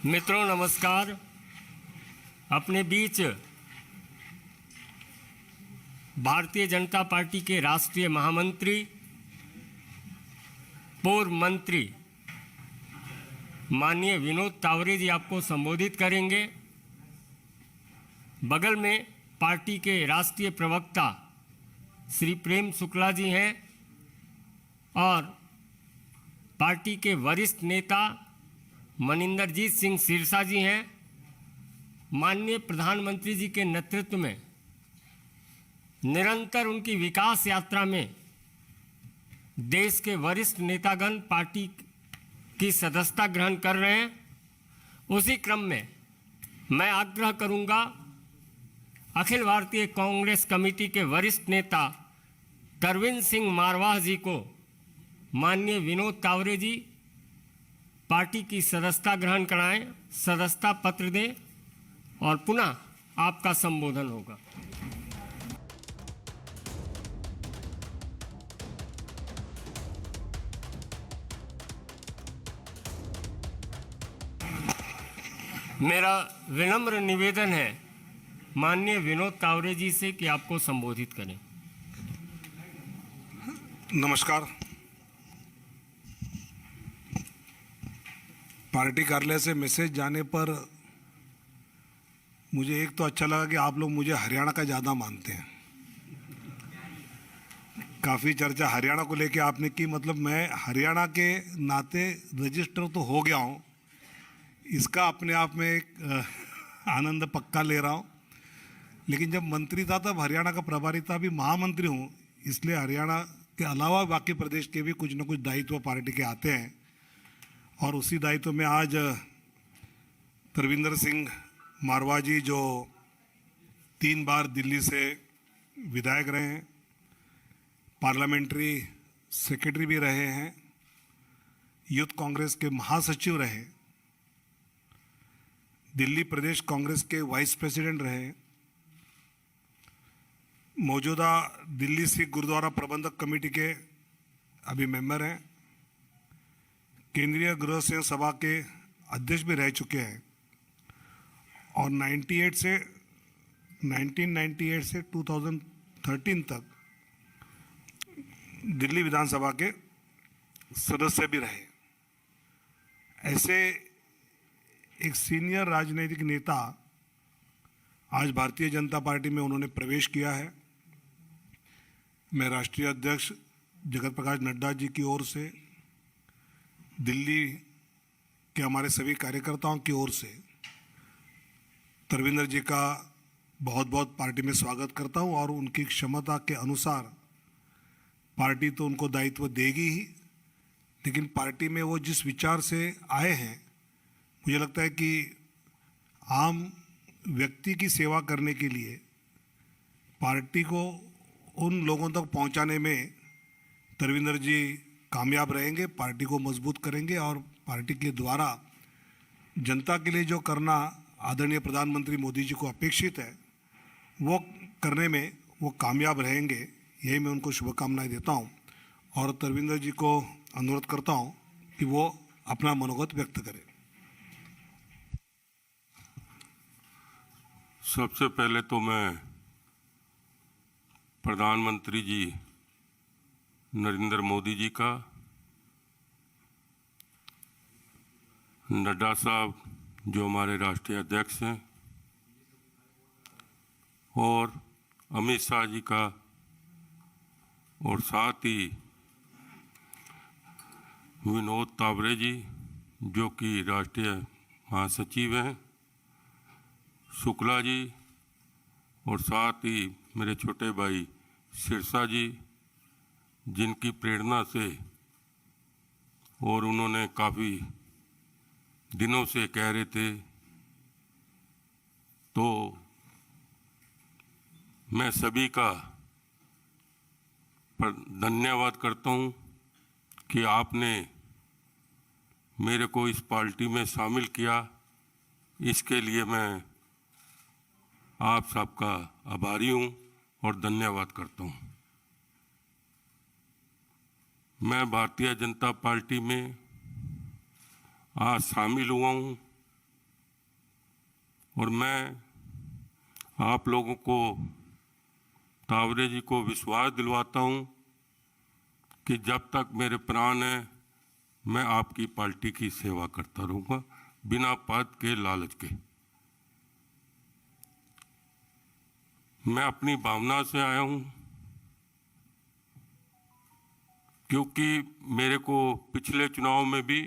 मित्रों नमस्कार। अपने बीच भारतीय जनता पार्टी के राष्ट्रीय महामंत्री, पूर्व मंत्री माननीय विनोद तावरे जी आपको संबोधित करेंगे। बगल में पार्टी के राष्ट्रीय प्रवक्ता श्री प्रेम शुक्ला जी हैं और पार्टी के वरिष्ठ नेता मनिंदरजीत सिंह सिरसा जी हैं। माननीय प्रधानमंत्री जी के नेतृत्व में निरंतर उनकी विकास यात्रा में देश के वरिष्ठ नेतागण पार्टी की सदस्यता ग्रहण कर रहे हैं। उसी क्रम में मैं आग्रह करूंगा अखिल भारतीय कांग्रेस कमेटी के वरिष्ठ नेता तरविंद सिंह मारवाह जी को माननीय विनोद तावरे जी पार्टी की सदस्यता ग्रहण कराएं, सदस्यता पत्र दें और पुनः आपका संबोधन होगा। मेरा विनम्र निवेदन है माननीय विनोद तावरे जी से कि आपको संबोधित करें। नमस्कार। पार्टी कार्यालय से मैसेज जाने पर मुझे एक तो अच्छा लगा कि आप लोग मुझे हरियाणा का ज़्यादा मानते हैं। काफ़ी चर्चा हरियाणा को लेके आपने की, मतलब मैं हरियाणा के नाते रजिस्टर तो हो गया हूँ, इसका अपने आप में एक आनंद पक्का ले रहा हूँ। लेकिन जब मंत्री था तब हरियाणा का प्रभारी था, अभी महामंत्री हूँ, इसलिए हरियाणा के अलावा बाकी प्रदेश के भी कुछ न कुछ दायित्व पार्टी के आते हैं। और उसी दायित्व में आज तरविंदर सिंह मारवाह जी जो 3 बार दिल्ली से विधायक रहे हैं, पार्लियामेंट्री सेक्रेटरी भी रहे हैं, यूथ कांग्रेस के महासचिव रहे, दिल्ली प्रदेश कांग्रेस के वाइस प्रेसिडेंट रहे, मौजूदा दिल्ली सिख गुरुद्वारा प्रबंधक कमेटी के अभी मेंबर हैं, केंद्रीय गृह सेवक सभा के अध्यक्ष भी रह चुके हैं और 1998 से 2013 तक दिल्ली विधानसभा के सदस्य भी रहे। ऐसे एक सीनियर राजनीतिक नेता आज भारतीय जनता पार्टी में उन्होंने प्रवेश किया है। मैं राष्ट्रीय अध्यक्ष जगत प्रकाश नड्डा जी की ओर से, दिल्ली के हमारे सभी कार्यकर्ताओं की ओर से तरविंदर जी का बहुत बहुत पार्टी में स्वागत करता हूं और उनकी क्षमता के अनुसार पार्टी तो उनको दायित्व देगी ही, लेकिन पार्टी में वो जिस विचार से आए हैं, मुझे लगता है कि आम व्यक्ति की सेवा करने के लिए पार्टी को उन लोगों तक पहुंचाने में तरविंदर जी कामयाब रहेंगे, पार्टी को मजबूत करेंगे और पार्टी के द्वारा जनता के लिए जो करना आदरणीय प्रधानमंत्री मोदी जी को अपेक्षित है वो करने में वो कामयाब रहेंगे। यही मैं उनको शुभकामनाएं देता हूं और तरविंदर जी को अनुरोध करता हूं कि वो अपना मनोगत व्यक्त करें। सबसे पहले तो मैं प्रधानमंत्री जी नरेंद्र मोदी जी का, नड्डा साहब जो हमारे राष्ट्रीय अध्यक्ष हैं और अमित शाह जी का, और साथ ही विनोद तावरे जी जो कि राष्ट्रीय महासचिव हैं, शुक्ला जी, और साथ ही मेरे छोटे भाई सिरसा जी जिनकी प्रेरणा से और उन्होंने काफ़ी दिनों से कह रहे थे, तो मैं सभी का धन्यवाद करता हूं कि आपने मेरे को इस पार्टी में शामिल किया। इसके लिए मैं आप सबका आभारी हूं और धन्यवाद करता हूं। मैं भारतीय जनता पार्टी में आज शामिल हुआ हूँ और मैं आप लोगों को, तावरे जी को विश्वास दिलवाता हूं कि जब तक मेरे प्राण हैं मैं आपकी पार्टी की सेवा करता रहूंगा, बिना पद के, लालच के। मैं अपनी भावना से आया हूं, क्योंकि मेरे को पिछले चुनाव में भी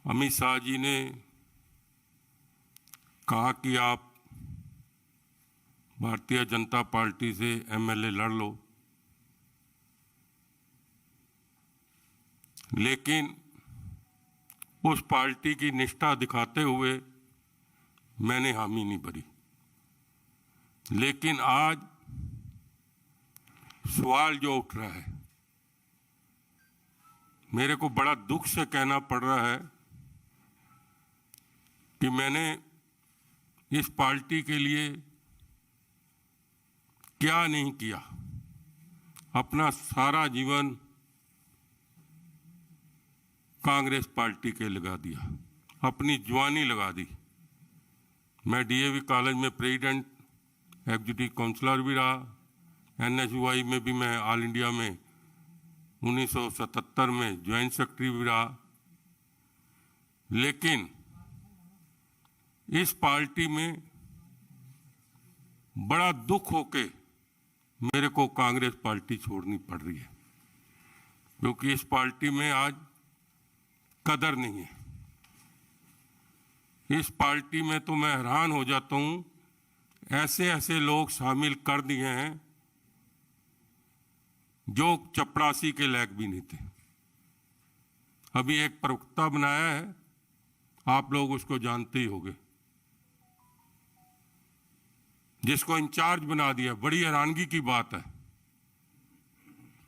अमित शाह जी ने कहा कि आप भारतीय जनता पार्टी से एमएलए लड़ लो, लेकिन उस पार्टी की निष्ठा दिखाते हुए मैंने हामी नहीं भरी। लेकिन आज सवाल जो उठ रहा है, मेरे को बड़ा दुख से कहना पड़ रहा है कि मैंने इस पार्टी के लिए क्या नहीं किया। अपना सारा जीवन कांग्रेस पार्टी के लगा दिया, अपनी जवानी लगा दी। मैं डीएवी कॉलेज में प्रेसिडेंट, एग्जीक्यूटिव काउंसलर भी रहा। एनएसयूआई में भी मैं ऑल इंडिया में 1977 में ज्वाइंट सेक्रेटरी भी रहा। लेकिन इस पार्टी में बड़ा दुख होके मेरे को कांग्रेस पार्टी छोड़नी पड़ रही है, क्योंकि इस पार्टी में आज कदर नहीं है। इस पार्टी में तो मैं हैरान हो जाता हूं, ऐसे ऐसे लोग शामिल कर दिए हैं जो चपरासी के लायक भी नहीं थे। अभी एक प्रवक्ता बनाया है, आप लोग उसको जानते ही होंगे, जिसको इंचार्ज बना दिया। बड़ी हैरानगी की बात है,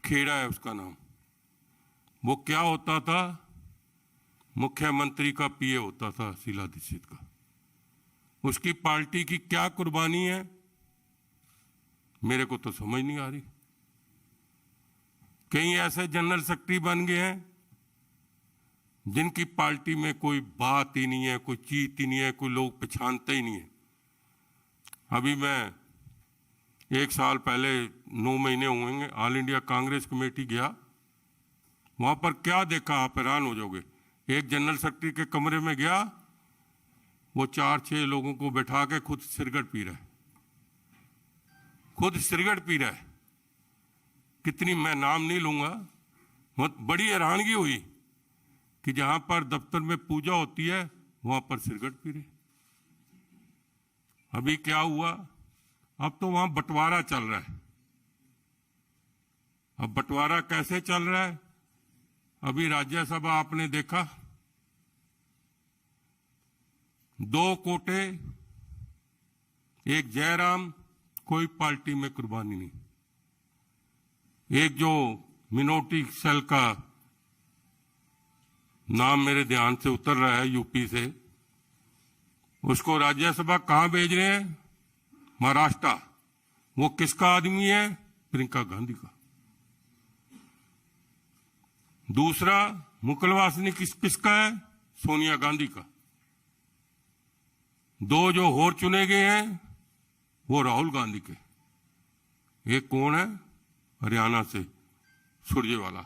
खेड़ा है उसका नाम। वो क्या होता था, मुख्यमंत्री का पीए होता था शीला दीक्षित का। उसकी पार्टी की क्या कुर्बानी है मेरे को तो समझ नहीं आ रही। कई ऐसे जनरल सेक्रेटरी बन गए हैं जिनकी पार्टी में कोई बात ही नहीं है, कोई चीज ही नहीं है, कोई लोग पहचानते ही नहीं है। अभी मैं 1 साल पहले 9 महीने होंगे ऑल इंडिया कांग्रेस कमेटी गया। वहां पर क्या देखा, आप हैरान हो जाओगे। एक जनरल सेक्रेटरी के कमरे में गया, वो 4-6 लोगों को बैठा के खुद सिगरेट पी रहा है, खुद सिगरेट पी रहा है। कितनी, मैं नाम नहीं लूंगा। बहुत बड़ी हैरानगी हुई कि जहां पर दफ्तर में पूजा होती है वहां पर सिगरेट पी रहे। अभी क्या हुआ, अब तो वहां बंटवारा चल रहा है। अब बंटवारा कैसे चल रहा है, अभी राज्यसभा आपने देखा, 2 कोटे, एक जयराम, कोई पार्टी में कुर्बानी नहीं। एक जो मिनोरिटी सेल का नाम मेरे ध्यान से उतर रहा है यूपी से, उसको राज्यसभा कहां भेज रहे हैं, महाराष्ट्र। वो किसका आदमी है, प्रियंका गांधी का। दूसरा मुकलवासनी किसका है, सोनिया गांधी का। 2 जो और चुने गए हैं वो राहुल गांधी के। एक कौन है, हरियाणा से सुरजेवाला।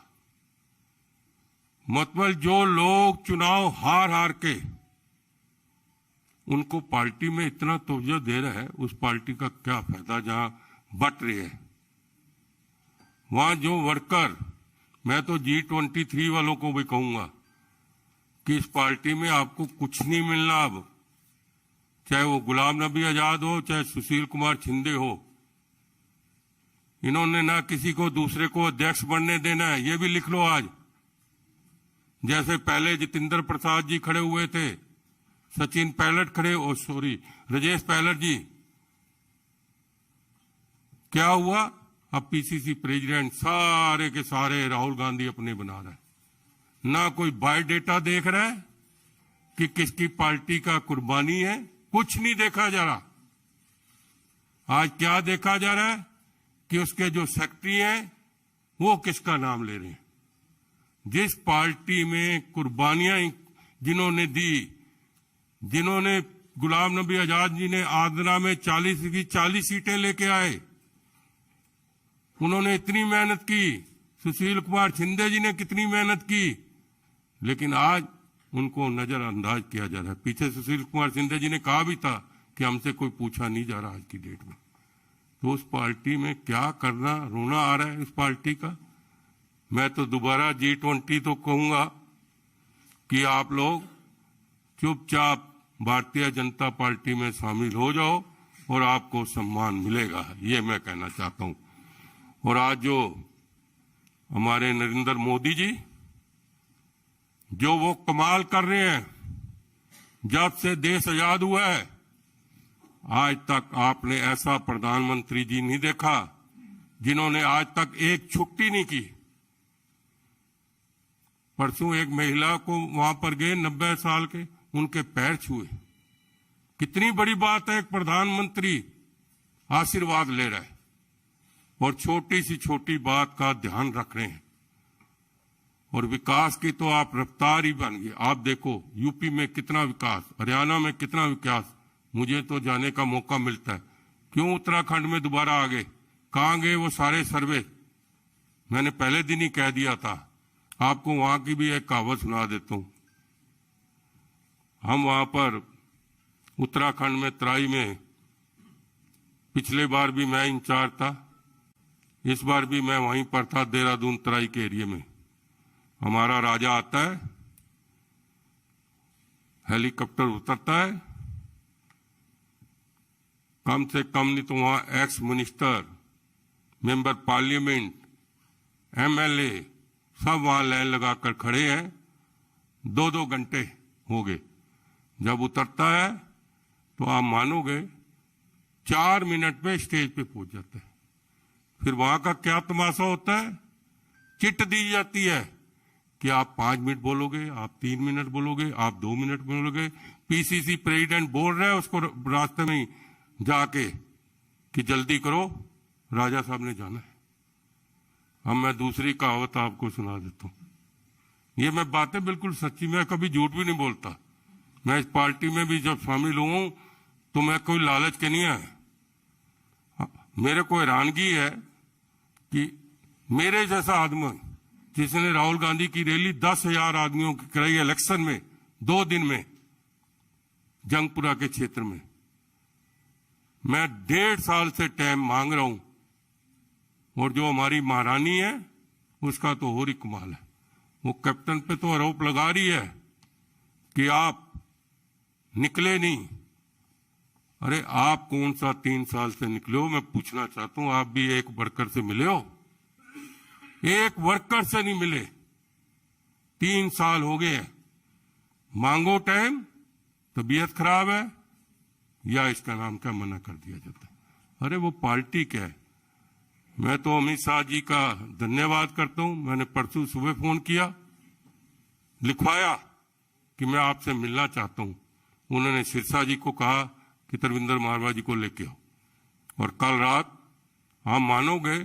मतलब जो लोग चुनाव हार हार के उनको पार्टी में इतना तवज्जो दे रहा है, उस पार्टी का क्या फायदा जहां बट रही है। वहां जो वर्कर, मैं तो G23 वालों को भी कहूंगा कि इस पार्टी में आपको कुछ नहीं मिलना। अब चाहे वो गुलाम नबी आजाद हो, चाहे सुशील कुमार शिंदे हो, इन्होंने ना किसी को दूसरे को अध्यक्ष बनने देना है। ये भी लिख लो आज। जैसे पहले जितेंद्र प्रसाद जी खड़े हुए थे, सचिन पायलट खड़े, राजेश पायलट जी, क्या हुआ, अब पीसीसी प्रेसिडेंट सारे के सारे राहुल गांधी अपने बना रहा है। ना कोई बायोडेटा देख रहा है कि किसकी पार्टी का कुर्बानी है, कुछ नहीं देखा जा रहा। आज क्या देखा जा रहा है कि उसके जो सेक्रेटरी हैं वो किसका नाम ले रहे हैं। जिस पार्टी में कुर्बानियां जिन्होंने दी, जिन्होंने गुलाम नबी आजाद जी ने आगरा में 40 की 40 सीटें लेके आए, उन्होंने इतनी मेहनत की। सुशील कुमार शिंदे जी ने कितनी मेहनत की, लेकिन आज उनको नजरअंदाज किया जा रहा है। पीछे सुशील कुमार शिंदे जी ने कहा भी था कि हमसे कोई पूछा नहीं जा रहा आज की डेट में। तो उस पार्टी में क्या करना, रोना आ रहा है इस पार्टी का। मैं तो दोबारा G20 तो कहूंगा कि आप लोग चुपचाप भारतीय जनता पार्टी में शामिल हो जाओ और आपको सम्मान मिलेगा, ये मैं कहना चाहता हूं। और आज जो हमारे नरेंद्र मोदी जी जो वो कमाल कर रहे हैं, जब से देश आजाद हुआ है आज तक आपने ऐसा प्रधानमंत्री जी नहीं देखा जिन्होंने आज तक एक छुट्टी नहीं की। परसों एक महिला को वहां पर गए 90 साल के, उनके पैर छुए। कितनी बड़ी बात है, एक प्रधानमंत्री आशीर्वाद ले रहा है और छोटी सी छोटी बात का ध्यान रख रहे हैं। और विकास की तो आप रफ्तार ही बन गई। आप देखो यूपी में कितना विकास, हरियाणा में कितना विकास। मुझे तो जाने का मौका मिलता है, क्यों उत्तराखंड में दोबारा आ गए, कहां गए वो सारे सर्वे। मैंने पहले दिन ही कह दिया था। आपको वहां की भी एक कहावत सुना देता हूं। हम वहां पर उत्तराखंड में तराई में, पिछले बार भी मैं इंचार्ज था, इस बार भी मैं वहीं पर था, देहरादून तराई के एरिया में। हमारा राजा आता है, हेलीकॉप्टर उतरता है, कम से कम नहीं तो वहां ex minister, member parliament, MLA सब वहां लाइन लगाकर खड़े हैं। 2-2 घंटे हो गए। जब उतरता है तो आप मानोगे 4 मिनट में स्टेज पे पहुंच जाता है। फिर वहां का क्या तमाशा होता है, चिट दी जाती है कि आप 5 मिनट बोलोगे, आप 3 मिनट बोलोगे, आप 2 मिनट बोलोगे। PCC प्रेसिडेंट बोल रहा है उसको रास्ते में ही जाके कि जल्दी करो, राजा साहब ने जाना है। अब मैं दूसरी कहावत आपको सुना देता हूं। ये मैं बातें बिल्कुल सच्ची, मैं कभी झूठ भी नहीं बोलता। मैं इस पार्टी में भी जब शामिल हूं तो मैं कोई लालच के नहीं है। मेरे को हैरानगी है कि मेरे जैसा आदमी जिसने राहुल गांधी की रैली 10,000 आदमियों की कराई इलेक्शन में 2 दिन में जंगपुरा के क्षेत्र में, मैं 1.5 साल से टाइम मांग रहा हूं। और जो हमारी महारानी है उसका तो और ही कमाल है। वो कैप्टन पे तो आरोप लगा रही है कि आप निकले नहीं। अरे आप कौन सा 3 साल से निकले हो? मैं पूछना चाहता हूं, आप भी एक वर्कर से मिले हो? एक वर्कर से नहीं मिले। 3 साल हो गए हैं। मांगो टाइम, तबीयत खराब है या इसका नाम क्या मना कर दिया जाता है। अरे वो पार्टी क्या है। मैं तो अमित शाह जी का धन्यवाद करता हूं। मैंने परसों सुबह फोन किया, लिखवाया कि मैं आपसे मिलना चाहता हूं। उन्होंने सिरसा जी को कहा कि तरविंदर मारवा जी को लेके आओ। और कल रात आप मानोगे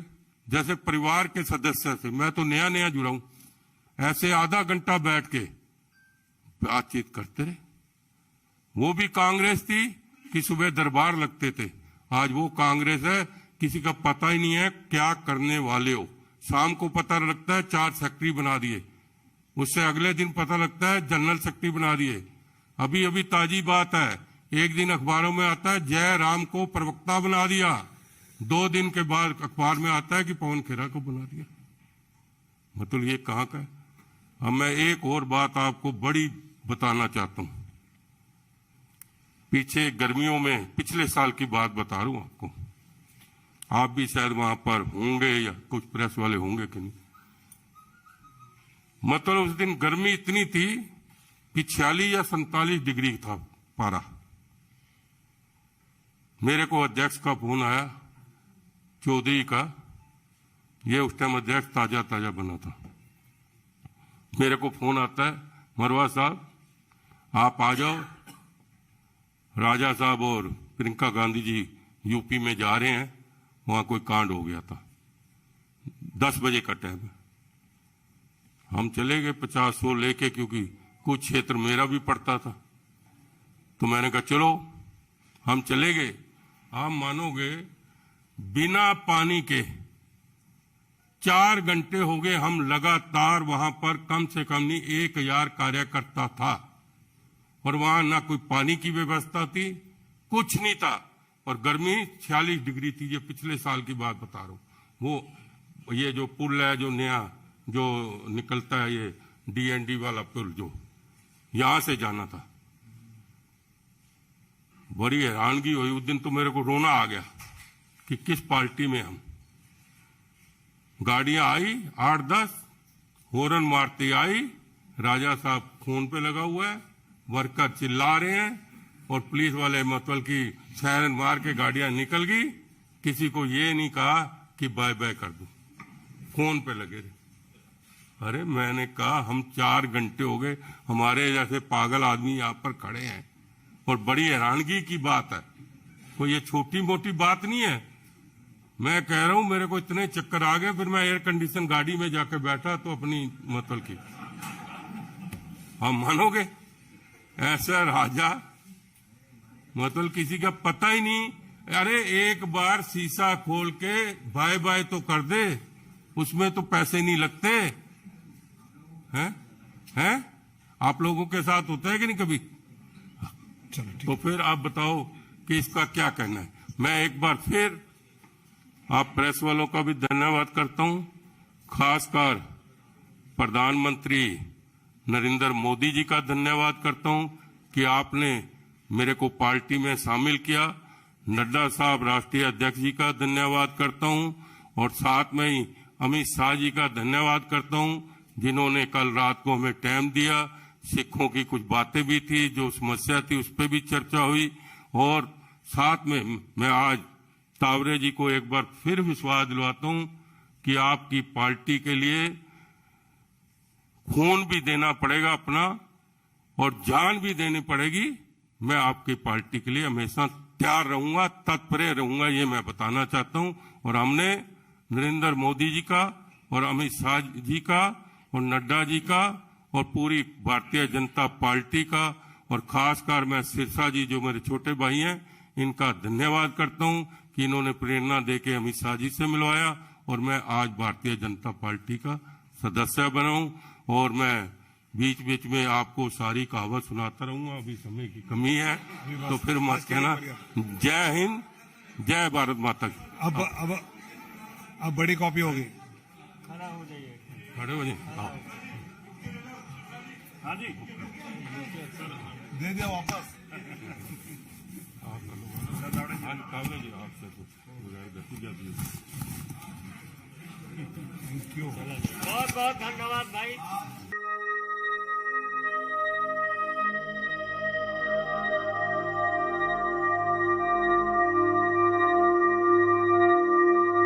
जैसे परिवार के सदस्य से, मैं तो नया नया जुड़ा हूं, ऐसे आधा घंटा बैठ के बातचीत करते रहे। वो भी कांग्रेस थी कि सुबह दरबार लगते थे, आज वो कांग्रेस है किसी का पता ही नहीं है क्या करने वाले हो। शाम को पता लगता है 4 सेक्रेटरी बना दिए, उससे अगले दिन पता लगता है जनरल सेक्रेटरी बना दिए। अभी अभी ताजी बात है, एक दिन अखबारों में आता है जय राम को प्रवक्ता बना दिया, 2 दिन के बाद अखबार में आता है कि पवन खेरा को बना दिया। मतलब ये कहां का है। अब मैं एक और बात आपको बड़ी बताना चाहता हूं। पीछे गर्मियों में, पिछले साल की बात बता रहा हूं आपको, आप भी शायद वहां पर होंगे या कुछ प्रेस वाले होंगे कि नहीं। मतलब उस दिन गर्मी इतनी थी कि 46 या 47 डिग्री था पारा। मेरे को अध्यक्ष का फोन आया, चौधरी का, ये उस टाइम अध्यक्ष ताजा ताजा बना था। मेरे को फोन आता है, मरवा साहब आप आ जाओ, राजा साहब और प्रियंका गांधी जी यूपी में जा रहे हैं, वहां कोई कांड हो गया था। 10 बजे का टाइम है। हम चले गए 50-100 लेके, क्योंकि कुछ क्षेत्र मेरा भी पड़ता था। तो मैंने कहा चलो हम चले गए। आप मानोगे बिना पानी के 4 घंटे हो गए हम लगातार वहां पर, कम से कम नहीं 1000 कार्यकर्ता था, और वहां ना कोई पानी की व्यवस्था थी, कुछ नहीं था, और गर्मी 46 डिग्री थी। ये पिछले साल की बात बता रहा हूं। वो ये जो पुल है, जो नया जो निकलता है, ये DND वाला पुल, जो यहां से जाना था, बड़ी हैरानगी हुई उस दिन। तो मेरे को रोना आ गया कि किस पार्टी में हम। गाड़ियां आई 8-10, हॉर्न मारती आई, राजा साहब फोन पे लगा हुआ है, वर्कर चिल्ला रहे हैं, और पुलिस वाले मतलब की सायरन मार के गाड़ियां निकल गई। किसी को ये नहीं कहा कि बाय बाय कर दूं, फोन पे लगे रहे। अरे मैंने कहा हम 4 घंटे हो गए, हमारे जैसे पागल आदमी यहाँ पर खड़े हैं, और बड़ी हैरानगी की बात है, कोई ये छोटी मोटी बात नहीं है। मैं कह रहा हूं मेरे को इतने चक्कर आ गए, फिर मैं एयर कंडीशन गाड़ी में जाके बैठा तो अपनी मतलब की, हम मानोगे ऐसा राजा, मतलब किसी का पता ही नहीं। अरे एक बार शीशा खोल के बाय बाय तो कर दे, उसमें तो पैसे नहीं लगते हैं? आप लोगों के साथ होता है कि नहीं कभी? चलो ठीक। तो फिर आप बताओ कि इसका क्या कहना है। मैं एक बार फिर आप प्रेस वालों का भी धन्यवाद करता हूं, खासकर प्रधानमंत्री नरेंद्र मोदी जी का धन्यवाद करता हूं कि आपने मेरे को पार्टी में शामिल किया। नड्डा साहब राष्ट्रीय अध्यक्ष जी का धन्यवाद करता हूं, और साथ में ही अमित शाह जी का धन्यवाद करता हूं, जिन्होंने कल रात को हमें टाइम दिया। सिखों की कुछ बातें भी थी, जो समस्या थी उस पर भी चर्चा हुई, और साथ में मैं आज तावरे जी को एक बार फिर विश्वास दिलवाता हूं कि आपकी पार्टी के लिए खून भी देना पड़ेगा अपना, और जान भी देनी पड़ेगी। मैं आपकी पार्टी के लिए हमेशा तैयार रहूंगा, तत्पर रहूंगा, ये मैं बताना चाहता हूं। और हमने नरेंद्र मोदी जी का और अमित शाह जी का और नड्डा जी का और पूरी भारतीय जनता पार्टी का, और खासकर मैं सिरसा जी जो मेरे छोटे भाई हैं, इनका धन्यवाद करता हूं कि इन्होंने प्रेरणा देके अमित शाह जी से मिलवाया, और मैं आज भारतीय जनता पार्टी का सदस्य बना हूं। और मैं बीच बीच में आपको सारी कहावत सुनाता रहूंगा, अभी समय की कमी है तो फिर मत कहना। जय हिंद, जय भारत माता की। अब बड़ी कॉपी होगी। खड़ा हो जाइए। खड़े हो जाइए। हाँ जी, दे दिया वापस। आपसे थैंक यू। बहुत बहुत धन्यवाद भाई।